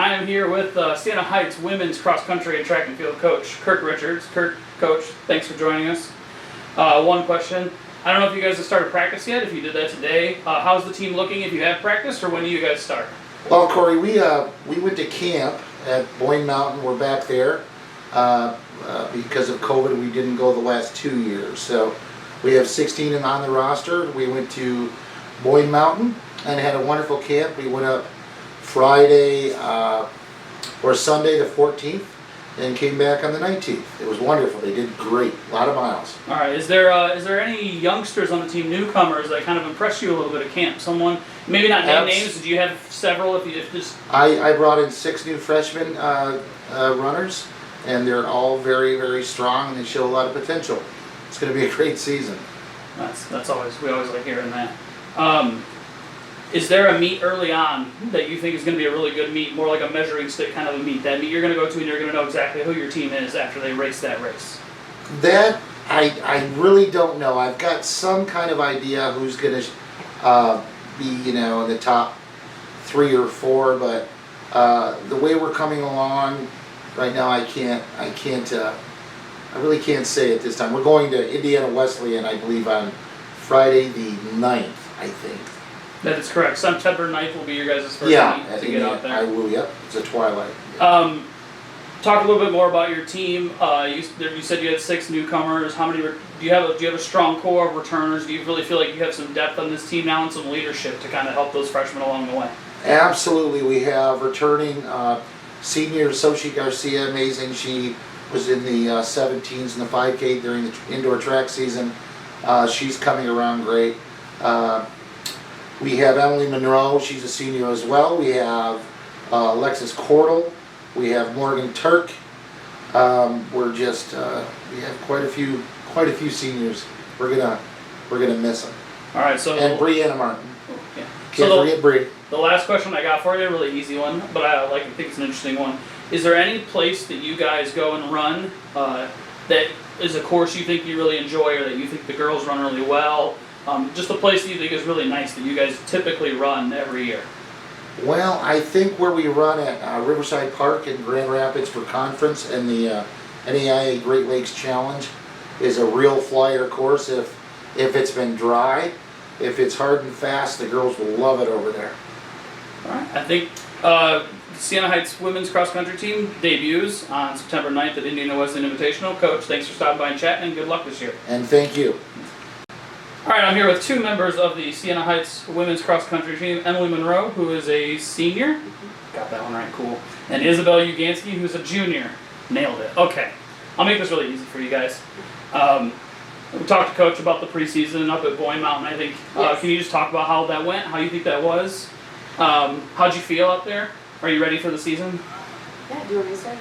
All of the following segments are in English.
I am here with Siena Heights women's cross country and track and field coach, Kirk Richards. Kirk, coach, thanks for joining us. One question. I don't know if you guys have started practice yet, if you did that today. How's the team looking if you have practiced, or when do you guys start? Well, Corey, we went to camp at Boyne Mountain. We're back there. Because of COVID, we didn't go the last 2 years. So we have 16 on the roster. We went to Boyne Mountain and had a wonderful camp. We went up Friday or Sunday the 14th and came back on the 19th. It was wonderful. They did great. A lot of miles. All right. Is there any youngsters on the team, newcomers, that kind of impressed you a little bit at camp? Someone, maybe not name names. Did you have several? If just I brought in 6 new freshmen runners, and they're all very, very strong, and they show a lot of potential. It's going to be a great season. That's always, we always like hearing that. Is there a meet early on that you think is going to be a really good meet, more like a measuring stick kind of a meet? That meet you're going to go to and you're going to know exactly who your team is after they race that race? That, I really don't know. I've got some kind of idea who's going to be, in the top 3 or 4, but the way we're coming along right now, I really can't say at this time. We're going to Indiana Wesleyan, I believe, on Friday the 9th, I think. That is correct. September 9th will be your guys' first meet to get out there. I will, yep. It's a twilight. Talk a little bit more about your team. You said you had 6 newcomers. How many do you have? Do you have a strong core of returners? Do you really feel like you have some depth on this team now and some leadership to kind of help those freshmen along the way? Absolutely. We have returning senior Sochi Garcia, amazing. She was in the 17s and the 5K during the indoor track season. She's coming around great. We have Emily Monroe, she's a senior as well. We have Alexis Cordell. We have Morgan Turk. We're just we have quite a few seniors. We're gonna miss them. All right, so and Brianna Martin. Yeah. Can't forget Brie. The last question I got for you, a really easy one, but I think it's an interesting one. Is there any place that you guys go and run that is a course you think you really enjoy, or that you think the girls run really well? Just a place that you think is really nice that you guys typically run every year. Well, I think where we run at Riverside Park in Grand Rapids for conference and the NAIA Great Lakes Challenge is a real flyer course. If it's been dry, if it's hard and fast, the girls will love it over there. All right. I think Siena Heights women's cross country team debuts on September 9th at Indiana Wesleyan Invitational. Coach, thanks for stopping by and chatting, and good luck this year. And thank you. All right, I'm here with 2 members of the Siena Heights women's cross country team. Emily Monroe, who is a senior. Got that one right, cool. And Isabelle Uganski, who's a junior. Nailed it. Okay. I'll make this really easy for you guys. We talked to Coach about the preseason up at Boyne Mountain, I think. Yes. Can you just talk about how that went, how you think that was? How'd you feel up there? Are you ready for the season? Yeah, do you want me to start?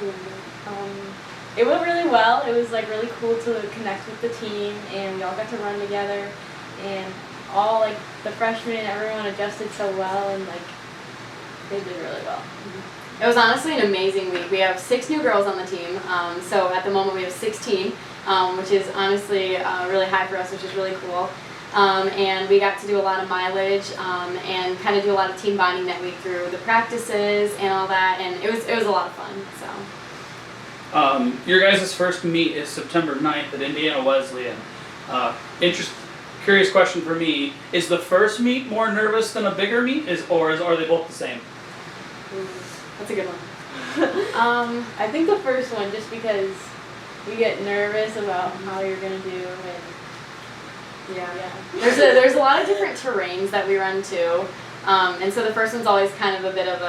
It went really well. It was really cool to connect with the team, and we all got to run together, and all the freshmen, everyone adjusted so well, and they did really well. It was honestly an amazing week. We have 6 new girls on the team, so at the moment we have 16, which is honestly really high for us, which is really cool. And we got to do a lot of mileage and kind of do a lot of team bonding that week through the practices and all that, and it was a lot of fun. So. Your guys' first meet is September 9th at Indiana Wesleyan. Curious question for me, is the first meet more nervous than a bigger meet, or are they both the same? That's a good one. I think the first one, just because you get nervous about how you're going to do, and yeah. There's a lot of different terrains that we run too, and so the first one's always kind of a bit of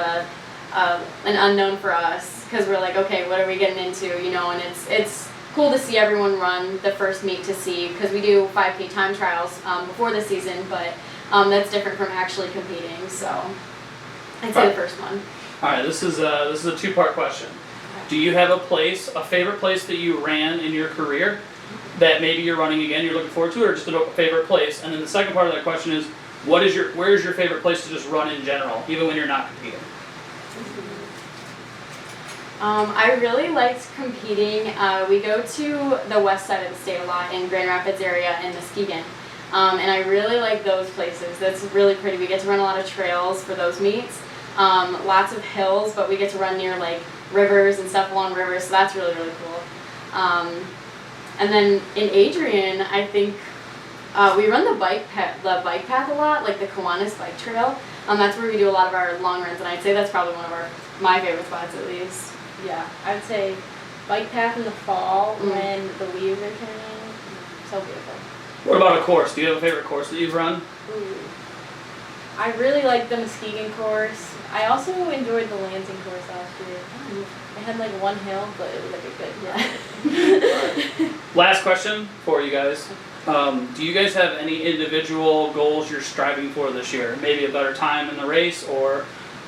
an unknown for us, because we're like, okay, what are we getting into, and it's cool to see everyone run the first meet to see, because we do 5K time trials before the season, but that's different from actually competing, so I'd say the first one. All right, this is a 2-part question. Do you have a favorite place that you ran in your career that maybe you're running again, you're looking forward to, or just a favorite place? And then the second part of that question is, where is your favorite place to just run in general, even when you're not competing? I really liked competing. We go to the west side of the state a lot, in Grand Rapids area and Muskegon. And I really like those places. That's really pretty. We get to run a lot of trails for those meets. lots of hills, but we get to run near like rivers and stuff along rivers, so that's really, really cool. And then in Adrian, I think we run the bike path a lot, like the Kiwanis bike trail. That's where we do a lot of our long runs, and I'd say that's probably one of my favorite spots at least. Yeah, I would say bike path in the fall when the leaves are turning. So beautiful. What about a course? Do you have a favorite course that you've run? Ooh. I really liked the Muskegon course. I also enjoyed the Lansing course last year. It had like one hill, but it was like a good run. Last question for you guys. Do you guys have any individual goals you're striving for this year? Maybe a better time in the race, or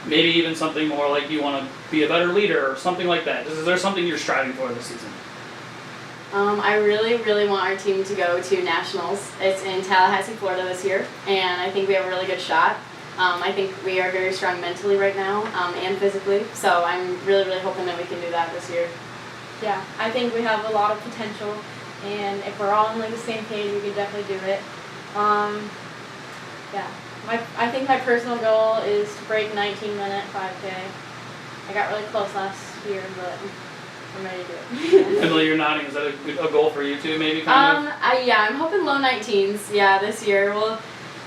maybe even something more like you want to be a better leader or something like that. Is there something you're striving for this season? I really, really want our team to go to nationals. It's in Tallahassee, Florida this year, and I think we have a really good shot. I think we are very strong mentally right now and physically, so I'm really, really hoping that we can do that this year. Yeah, I think we have a lot of potential, and if we're all on like the same page, we could definitely do it. Yeah, I think my personal goal is to break 19-minute 5K. I got really close last year, but I'm ready to do it. Emily, you're nodding. Is that a goal for you too, maybe? Kind of? I'm hoping low 19s. Yeah, this year we'll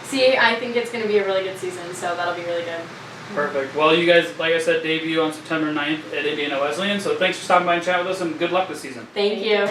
see. I think it's going to be a really good season, so that'll be really good. Perfect. Well, you guys, like I said, debut on September 9th at Indiana Wesleyan. So thanks for stopping by and chatting with us, and good luck this season. Thank you.